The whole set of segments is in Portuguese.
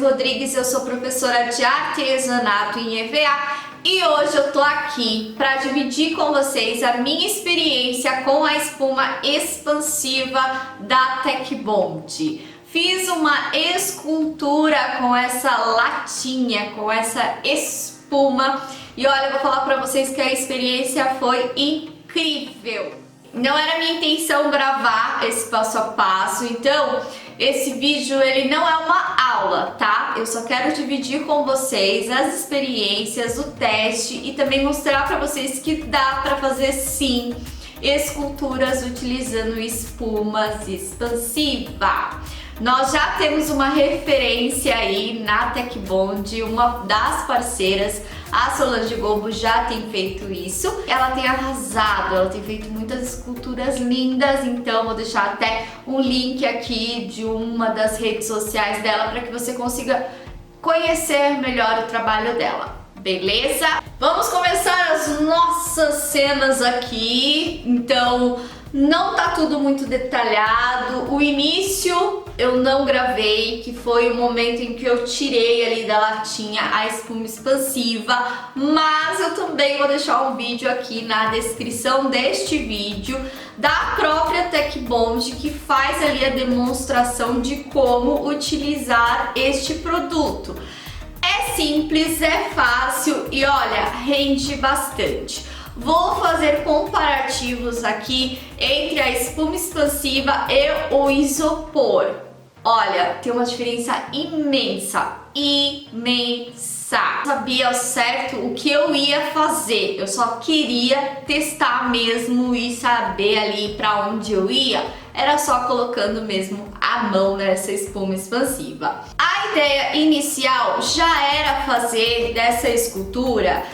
Rodrigues, eu sou professora de artesanato em EVA e hoje eu tô aqui para dividir com vocês a minha experiência com a espuma expansiva da Tecbond. Fiz uma escultura com essa latinha, com essa espuma e olha, eu vou falar para vocês que a experiência foi incrível. Não era minha intenção gravar esse passo a passo, então esse vídeo ele não é uma aula, tá? Eu só quero dividir com vocês as experiências, o teste e também mostrar para vocês que dá para fazer sim esculturas utilizando espumas expansivas. Nós já temos uma referência aí na Tecbond, uma das parceiras, a Solange Gobo já tem feito isso. Ela tem arrasado, ela tem feito muitas esculturas lindas, então vou deixar até um link aqui de uma das redes sociais dela para que você consiga conhecer melhor o trabalho dela. Beleza? Vamos começar as nossas cenas aqui. Então, não tá tudo muito detalhado. O início eu não gravei, que foi o momento em que eu tirei ali da latinha a espuma expansiva, mas eu também vou deixar um vídeo aqui na descrição deste vídeo da própria Tecbond que faz ali a demonstração de como utilizar este produto. É simples, é fácil e olha, rende bastante. Vou fazer comparativos aqui entre a espuma expansiva e o isopor. Olha, tem uma diferença imensa, imensa. Eu sabia ao certo o que eu ia fazer, eu só queria testar mesmo e saber ali para onde eu ia. Era só colocando mesmo a mão nessa espuma expansiva. A ideia inicial já era fazer dessa escultura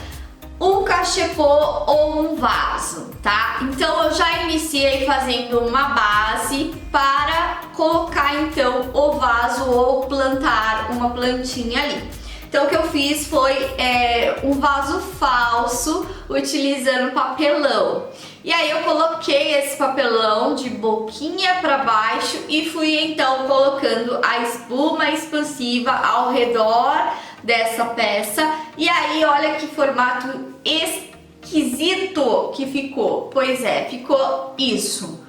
um cachepô ou um vaso, tá? Então eu já iniciei fazendo uma base para colocar então o vaso ou plantar uma plantinha ali. Então o que eu fiz foi um vaso falso utilizando papelão. E aí eu coloquei esse papelão de boquinha para baixo e fui então colocando a espuma expansiva ao redor dessa peça. E aí olha que formato esquisito que ficou. Pois é, ficou isso,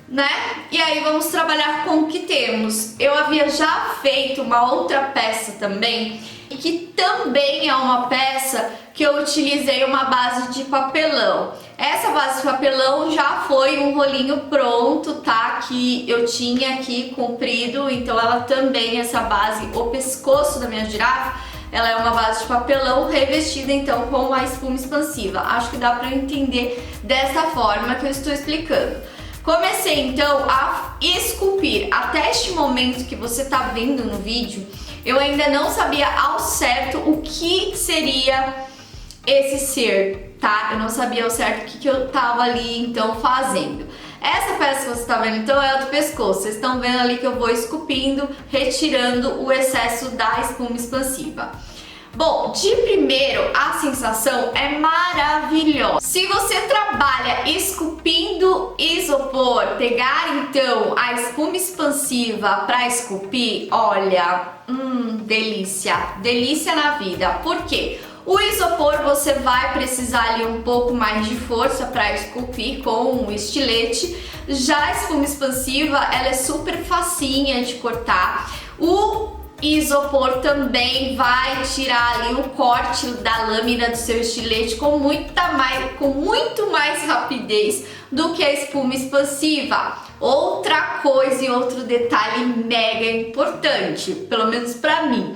né? E aí vamos trabalhar com o que temos. Eu havia já feito uma outra peça também, que também é uma peça que eu utilizei uma base de papelão. Essa base de papelão já foi um rolinho pronto, tá? Que eu tinha aqui comprido, então ela também, essa base, o pescoço da minha girafa, ela é uma base de papelão revestida então com a espuma expansiva. Acho que dá para entender dessa forma que eu estou explicando. Comecei então a esculpir. Até este momento que você tá vendo no vídeo, eu ainda não sabia ao certo o que seria esse ser, tá? Eu não sabia ao certo o que eu tava ali então fazendo. Essa peça que você tá vendo então é a do pescoço. Vocês estão vendo ali que eu vou esculpindo, retirando o excesso da espuma expansiva. Bom, de primeiro a sensação é maravilhosa. Se você trabalha esculpindo isopor, pegar então a espuma expansiva para esculpir, olha, delícia, delícia na vida. Por quê? O isopor você vai precisar ali um pouco mais de força para esculpir com um estilete. Já a espuma expansiva, ela é super facinha de cortar. O isopor também vai tirar ali o corte da lâmina do seu estilete com muito mais rapidez do que a espuma expansiva. Outra coisa e outro detalhe mega importante, pelo menos para mim.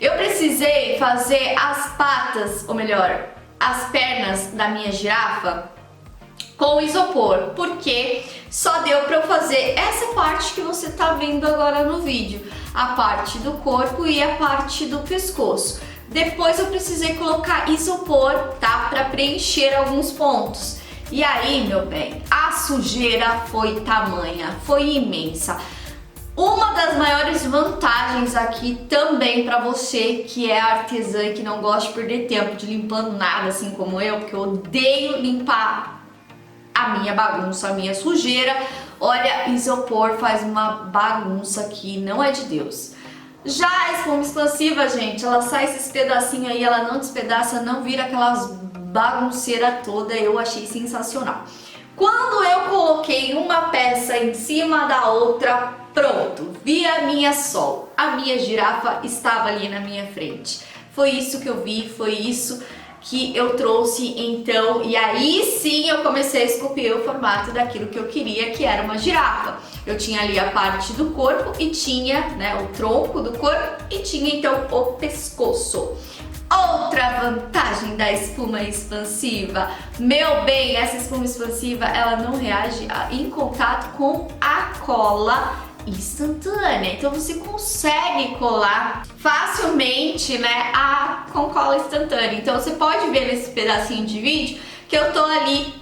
Eu precisei fazer as patas, ou melhor, as pernas da minha girafa com isopor, porque só deu para eu fazer essa parte que você tá vendo agora no vídeo, a parte do corpo e a parte do pescoço. Depois eu precisei colocar isopor, tá, para preencher alguns pontos. E aí, meu bem, a sujeira foi tamanha, foi imensa. Uma das maiores vantagens aqui também para você que é artesã e que não gosta de perder tempo de limpando nada, assim como eu, porque eu odeio limpar a minha bagunça, a minha sujeira. Olha, isopor faz uma bagunça que não é de Deus. Já a espuma expansiva, gente, ela sai esses pedacinhos aí, ela não despedaça, não vira aquelas bagunceira toda, eu achei sensacional. Quando eu coloquei uma peça em cima da outra, pronto, vi a minha sol, a minha girafa estava ali na minha frente. Foi isso que eu vi, foi isso que eu trouxe então, e aí sim eu comecei a esculpir o formato daquilo que eu queria, que era uma girafa. Eu tinha ali a parte do corpo e tinha, né, o tronco do corpo e tinha então o pescoço. Outra vantagem da espuma expansiva, meu bem, essa espuma expansiva ela não reage em contato com a cola instantânea, então você consegue colar facilmente, né, com cola instantânea. Então você pode ver nesse pedacinho de vídeo que eu tô ali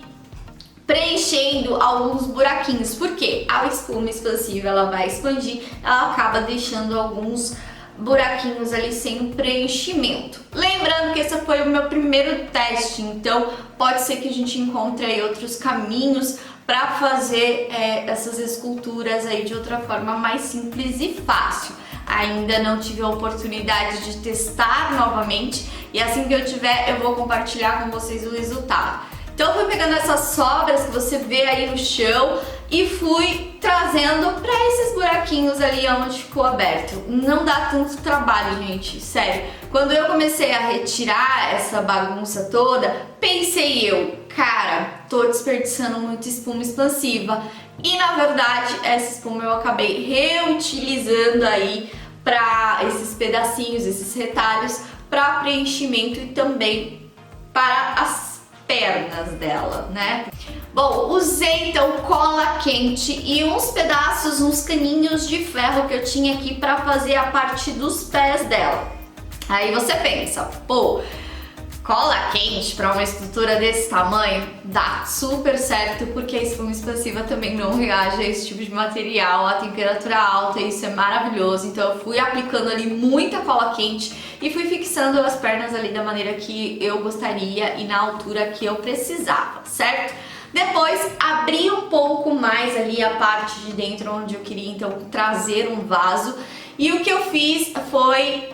preenchendo alguns buraquinhos, porque a espuma expansiva ela vai expandir, ela acaba deixando alguns buraquinhos ali sem preenchimento. Lembrando que esse foi o meu primeiro teste, então pode ser que a gente encontre aí outros caminhos para fazer essas esculturas aí de outra forma mais simples e fácil. Ainda não tive a oportunidade de testar novamente e assim que eu tiver eu vou compartilhar com vocês o resultado. Então eu fui pegando essas sobras que você vê aí no chão e fui trazendo para esses buraquinhos ali onde ficou aberto. Não dá tanto trabalho, gente, sério. Quando eu comecei a retirar essa bagunça toda, pensei eu, cara, tô desperdiçando muita espuma expansiva. E na verdade, essa espuma eu acabei reutilizando aí para esses pedacinhos, esses retalhos, para preenchimento e também para as pernas dela, né? Bom, usei então cola quente e uns pedaços, uns caninhos de ferro que eu tinha aqui para fazer a parte dos pés dela. Aí você pensa, pô, cola quente para uma estrutura desse tamanho dá super certo, porque a espuma expansiva também não reage a esse tipo de material, a temperatura alta, isso é maravilhoso. Então eu fui aplicando ali muita cola quente e fui fixando as pernas ali da maneira que eu gostaria e na altura que eu precisava, certo? Depois abri um pouco mais ali a parte de dentro onde eu queria então trazer um vaso, e o que eu fiz foi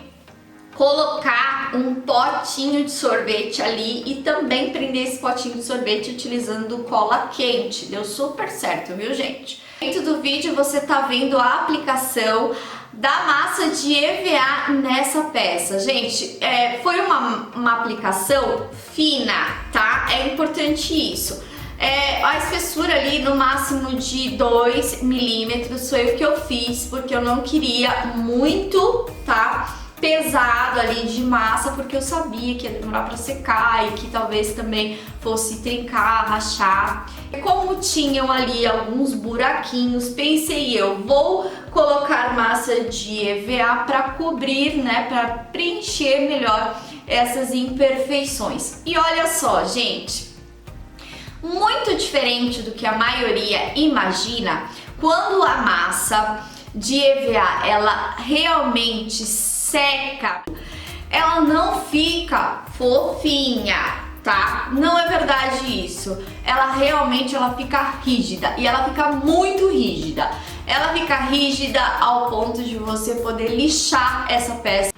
colocar um potinho de sorvete ali e também prender esse potinho de sorvete utilizando cola quente. Deu super certo, viu, gente? Dentro do vídeo você tá vendo a aplicação da massa de EVA nessa peça. Gente, foi uma aplicação fina, tá? É importante isso. A espessura ali no máximo de 2 milímetros foi o que eu fiz, porque eu não queria muito, tá? Pesado ali de massa, porque eu sabia que ia demorar para secar e que talvez também fosse trincar, rachar. Como tinham ali alguns buraquinhos, pensei eu vou colocar massa de EVA para cobrir, né, para preencher melhor essas imperfeições. E olha só, gente, muito diferente do que a maioria imagina, quando a massa de EVA ela realmente seca, ela não fica fofinha, tá? Não é verdade isso. Ela realmente fica rígida, e ela fica muito rígida. Ela fica rígida ao ponto de você poder lixar essa peça.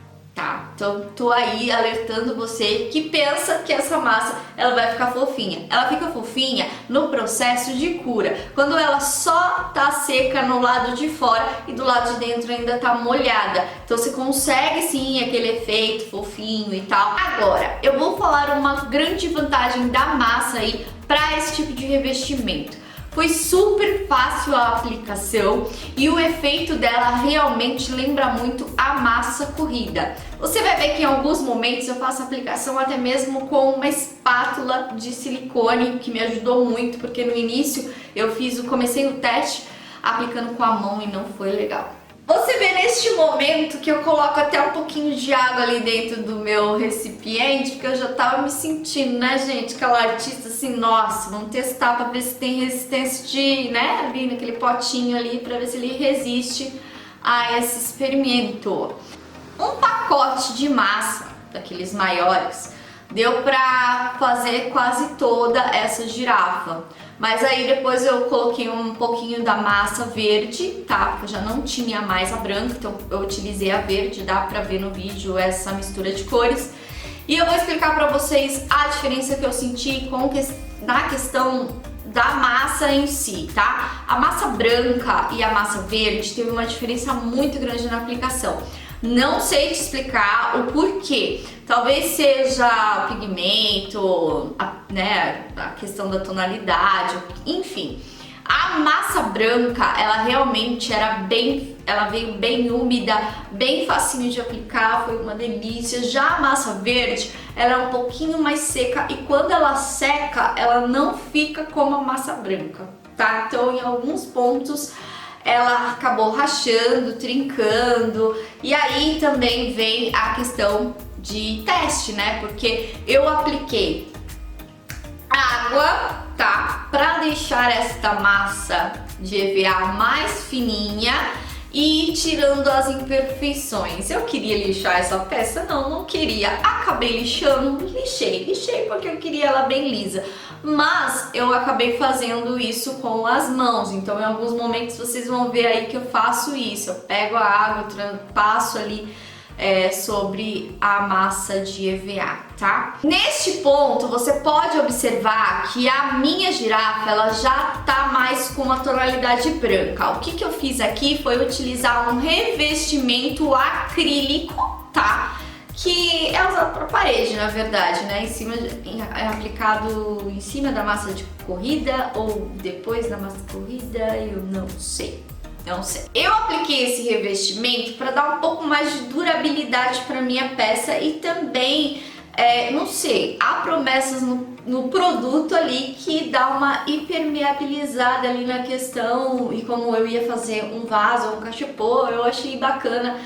Então tô aí alertando você que pensa que essa massa ela vai ficar fofinha. Ela fica fofinha no processo de cura, quando ela só tá seca no lado de fora e do lado de dentro ainda tá molhada. Então você consegue sim aquele efeito fofinho e tal. Agora, eu vou falar uma grande vantagem da massa aí para esse tipo de revestimento. Foi super fácil a aplicação e o efeito dela realmente lembra muito a massa corrida. Você vai ver que em alguns momentos eu faço a aplicação até mesmo com uma espátula de silicone, que me ajudou muito, porque no início comecei o teste aplicando com a mão e não foi legal. Você vê neste momento que eu coloco até um pouquinho de água ali dentro do meu recipiente, porque eu já tava me sentindo, né, gente, aquela artista assim, nossa, vamos testar pra ver se tem resistência de, né, ali naquele potinho ali, pra ver se ele resiste a esse experimento. Um pacote de massa, daqueles maiores, deu pra fazer quase toda essa girafa. Mas aí depois eu coloquei um pouquinho da massa verde, tá? Porque eu já não tinha mais a branca, então eu utilizei a verde, dá pra ver no vídeo essa mistura de cores. E eu vou explicar pra vocês a diferença que eu senti na questão da massa em si, tá? A massa branca e a massa verde teve uma diferença muito grande na aplicação. Não sei te explicar o porquê. Talvez seja o pigmento, a questão da tonalidade, enfim. A massa branca, ela realmente ela veio bem úmida, bem facinho de aplicar, foi uma delícia. Já a massa verde, ela é um pouquinho mais seca e quando ela seca, ela não fica como a massa branca, tá? Então, em alguns pontos, ela acabou rachando, trincando, e aí também vem a questão de teste, né? Porque eu apliquei água, tá? Pra deixar esta massa de EVA mais fininha e ir tirando as imperfeições. Eu queria lixar essa peça? Não queria. Acabei lixando, lixei porque eu queria ela bem lisa. Mas eu acabei fazendo isso com as mãos, então em alguns momentos vocês vão ver aí que eu faço isso. Eu pego a água, passo ali sobre a massa de EVA, tá? Neste ponto, você pode observar que a minha girafa, ela já tá mais com a tonalidade branca. O que eu fiz aqui foi utilizar um revestimento acrílico, tá? Que é usado para parede, na verdade, né? É aplicado em cima da massa de corrida ou depois da massa de corrida, eu não sei. Eu apliquei esse revestimento para dar um pouco mais de durabilidade para minha peça e também, não sei, há promessas no produto ali que dá uma impermeabilizada ali na questão, e como eu ia fazer um vaso ou um cachepô, eu achei bacana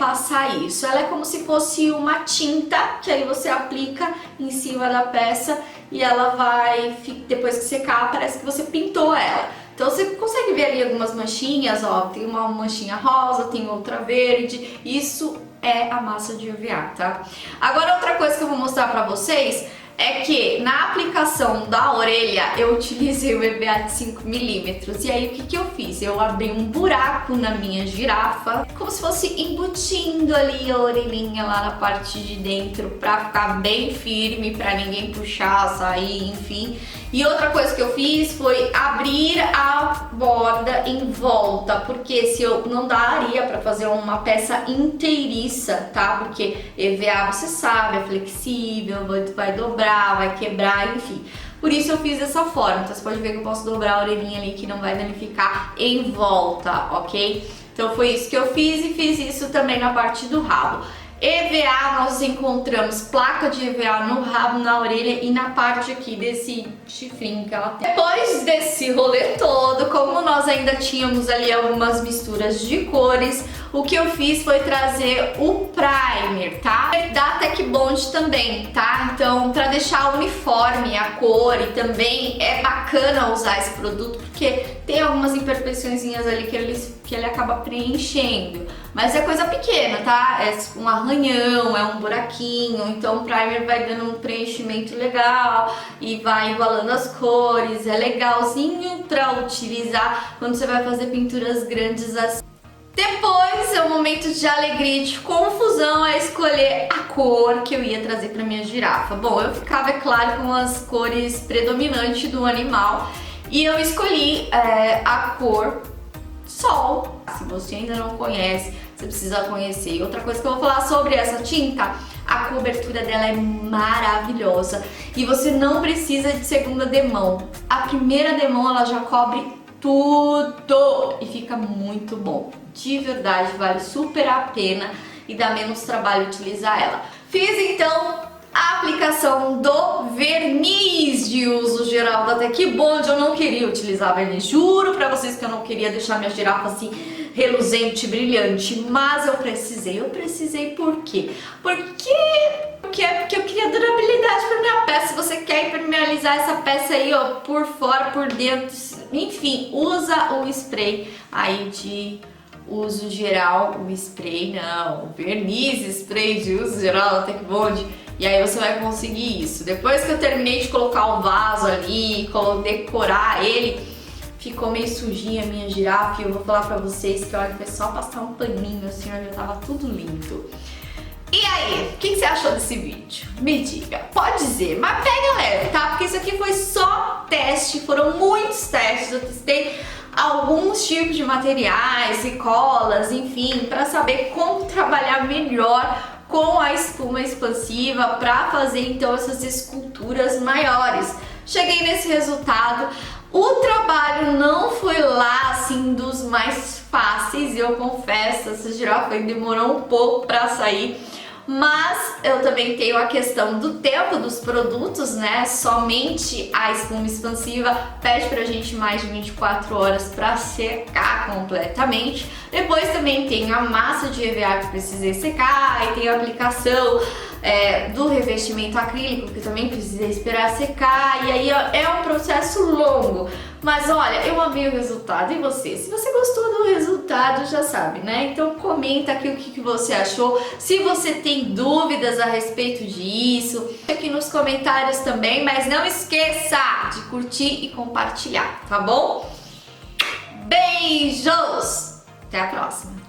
passar isso. Ela é como se fosse uma tinta que aí você aplica em cima da peça e ela vai, depois que secar, parece que você pintou ela. Então você consegue ver ali algumas manchinhas, ó, tem uma manchinha rosa, tem outra verde, isso é a massa de EVA, tá? Agora outra coisa que eu vou mostrar pra vocês é que na aplicação da orelha eu utilizei o EVA de 5mm. E aí o que eu fiz? Eu abri um buraco na minha girafa, como se fosse embutindo ali a orelhinha lá na parte de dentro pra ficar bem firme, pra ninguém puxar, sair, enfim. E outra coisa que eu fiz foi abrir a borda em volta, porque se eu não daria pra fazer uma peça inteiriça, tá? Porque EVA, você sabe, é flexível, vai dobrar, vai quebrar, enfim. Por isso eu fiz dessa forma. Então você pode ver que eu posso dobrar a orelhinha ali que não vai danificar em volta, ok? Então foi isso que eu fiz e fiz isso também na parte do rabo. EVA, nós encontramos placa de EVA no rabo, na orelha e na parte aqui desse chifrinho que ela tem. Depois desse rolê todo, como nós ainda tínhamos ali algumas misturas de cores, o que eu fiz foi trazer o primer, tá? Da Tech Bond também, tá? Então, pra deixar uniforme a cor, e também é bacana usar esse produto porque tem algumas imperfeiçõezinhas ali que ele acaba preenchendo. Mas é coisa pequena, tá? É um arranhão, é um buraquinho, então o primer vai dando um preenchimento legal e vai igualando as cores, é legalzinho pra utilizar quando você vai fazer pinturas grandes assim. Depois é um momento de alegria e de confusão a escolher a cor que eu ia trazer para minha girafa. Bom, eu ficava, é claro, com as cores predominantes do animal e eu escolhi a cor Sol. Se você ainda não conhece, você precisa conhecer. E outra coisa que eu vou falar sobre essa tinta, a cobertura dela é maravilhosa e você não precisa de segunda demão. A primeira demão ela já cobre tudo e fica muito bom. De verdade, vale super a pena e dá menos trabalho utilizar ela. Fiz então a aplicação do verniz de uso geral da Tech Bond. Eu não queria utilizar verniz, juro pra vocês que eu não queria deixar minha girafa assim reluzente, brilhante, mas eu precisei por quê? Porque eu queria durabilidade para minha peça. Se você quer impermeabilizar essa peça aí, ó, por fora, por dentro, enfim, usa o spray aí de uso geral, o verniz spray de uso geral da Tech Bond. E aí você vai conseguir isso. Depois que eu terminei de colocar um vaso ali, decorar ele, ficou meio sujinha a minha girafa. E eu vou falar pra vocês que, olha, foi só passar um paninho assim, já tava tudo lindo. E aí, o que você achou desse vídeo? Me diga, pode dizer, mas pega leve, tá? Porque isso aqui foi só teste, foram muitos testes, eu testei alguns tipos de materiais e colas, enfim, para saber como trabalhar melhor com a espuma expansiva para fazer então essas esculturas maiores. Cheguei nesse resultado. O trabalho não foi lá assim dos mais fáceis, eu confesso, essa girafa demorou um pouco para sair. Mas eu também tenho a questão do tempo dos produtos, né? Somente a espuma expansiva pede pra gente mais de 24 horas para secar completamente. Depois também tem a massa de EVA que precisei secar, e tem a aplicação do revestimento acrílico que também precisei esperar secar, e aí é um processo longo. Mas olha, eu amei o resultado, e você? Se você gostou do resultado, já sabe, né? Então comenta aqui o que você achou, se você tem dúvidas a respeito disso, aqui nos comentários também, mas não esqueça de curtir e compartilhar, tá bom? Beijos! Até a próxima!